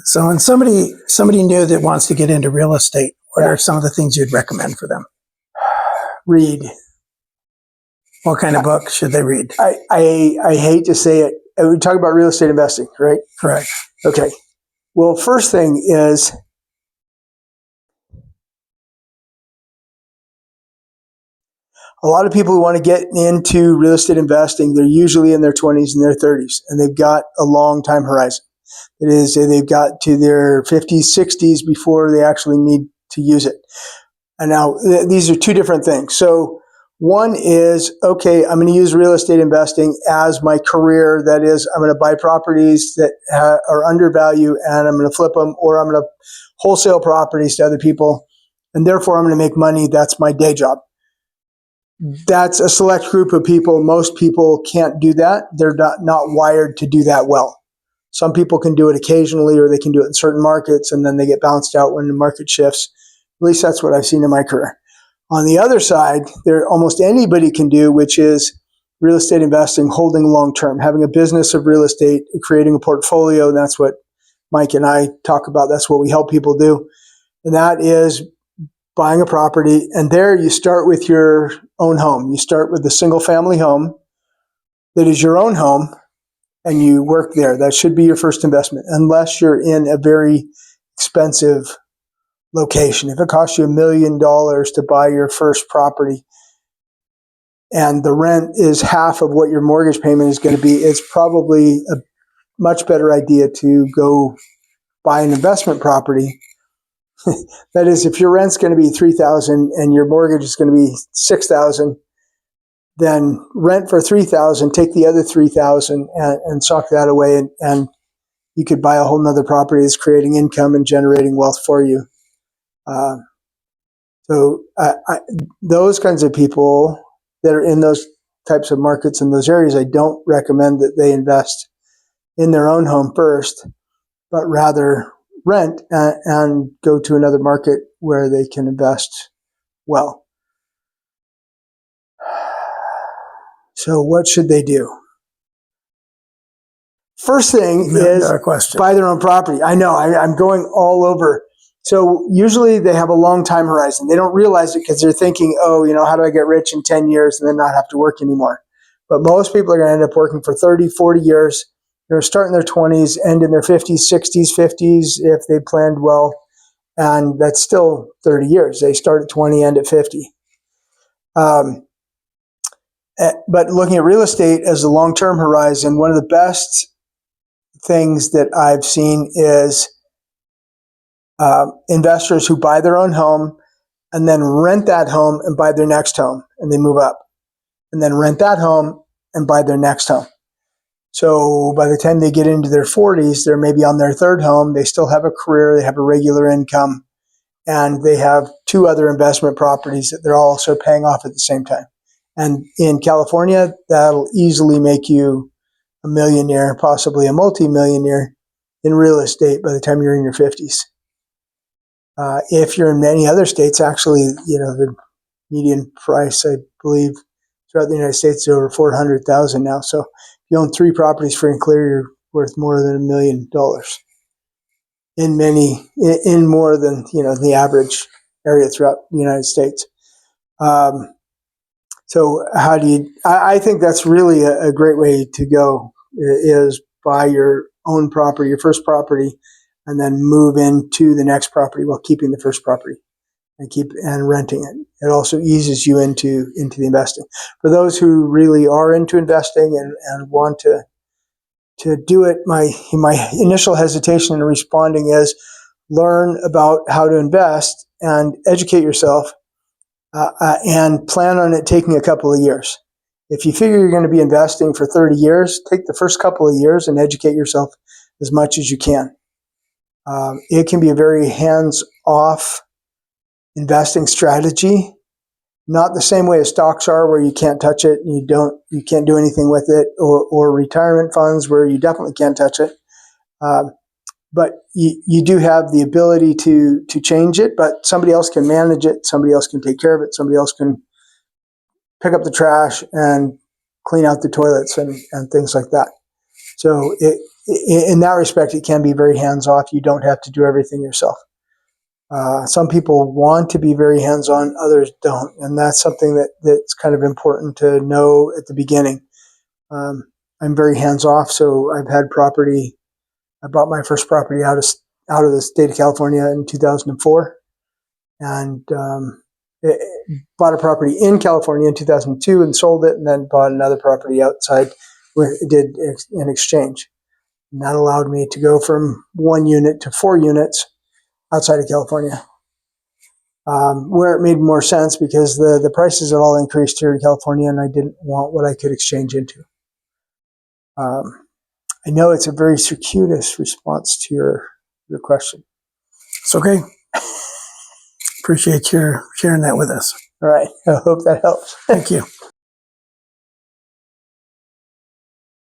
So when somebody new that wants to get into real estate, what Yeah. are some of the things you'd recommend for them? Read. What kind of book should they read? I hate to say it. We talk about real estate investing, right? Correct. Okay. Well, first thing is a lot of people who want to get into real estate investing, they're usually in their 20s and their 30s, and they've got a long time horizon. It is, they've got to their 50s, 60s before they actually need to use it. And now these are two different things. So one is, okay, I'm going to use real estate investing as my career. That is, I'm going to buy properties that are undervalued and I'm going to flip them, or I'm going to wholesale properties to other people. And therefore I'm going to make money. That's my day job. That's a select group of people. Most people can't do that. They're not wired to do that well. Some people can do it occasionally, or they can do it in certain markets, and then they get bounced out when the market shifts. At least that's what I've seen in my career. On the other side, there almost anybody can do, which is real estate investing, holding long term, having a business of real estate, creating a portfolio. And that's what Mike and I talk about. That's what we help people do. And that is buying a property. And there you start with your own home. You start with a single family home that is your own home, and you work there. That should be your first investment, unless you're in a very expensive location. If it costs you $1 million to buy your first property and the rent is half of what your mortgage payment is going to be, it's probably a much better idea to go buy an investment property. That is, if your rent's going to be $3,000 and your mortgage is going to be $6,000, then rent for $3,000, take the other $3,000 and sock that away, and you could buy a whole nother property that's creating income and generating wealth for you. So those kinds of people that are in those types of markets in those areas, I don't recommend that they invest in their own home first, but rather rent and go to another market where they can invest well. So what should they do? First thing is buy their own property. I know, I'm going all over. So usually they have a long time horizon. They don't realize it because they're thinking, oh, how do I get rich in 10 years and then not have to work anymore? But most people are going to end up working for 30, 40 years. They're starting in their 20s, end in their 50s, 60s, 50s if they planned well. And that's still 30 years. They start at 20, end at 50. But looking at real estate as a long-term horizon, one of the best things that I've seen is investors who buy their own home and then rent that home and buy their next home, and they move up, and then rent that home and buy their next home. So by the time they get into their 40s, they're maybe on their third home. They still have a career, they have a regular income, and they have 2 other investment properties that they're also paying off at the same time. And in California, that'll easily make you a millionaire, possibly a multi-millionaire in real estate by the time you're in your 50s. If you're in many other states, actually, the median price, I believe, throughout the United States is over $400,000 now. So if you own 3 properties free and clear, you're worth more than $1 million in more than the average area throughout the United States. So how do you? I think that's really a great way to go, is buy your own property, your first property, and then move into the next property while keeping the first property and renting it. It also eases you into the investing. For those who really are into investing and want to do it, my initial hesitation in responding is learn about how to invest and educate yourself, and plan on it taking a couple of years. If you figure you're going to be investing for 30 years, take the first couple of years and educate yourself as much as you can. It can be a very hands-off investing strategy, not the same way as stocks are, where you can't touch it and you can't do anything with it, or retirement funds where you definitely can't touch it. But you do have the ability to change it, but somebody else can manage it, somebody else can take care of it, somebody else can pick up the trash and clean out the toilets and things like that. So in that respect, it can be very hands-off. You don't have to do everything yourself. Some people want to be very hands-on, others don't, and that's something that's kind of important to know at the beginning. I'm very hands-off, so I've had property. I bought my first property out of the state of California in 2004, and bought a property in California in 2002 and sold it, and then bought another property outside where it did an exchange. And that allowed me to go from 1 unit to 4 units outside of California, where it made more sense because the prices had all increased here in California, and I didn't want what I could exchange into. I know it's a very circuitous response to your question. It's okay. Appreciate your sharing that with us. All right. I hope that helps. Thank you.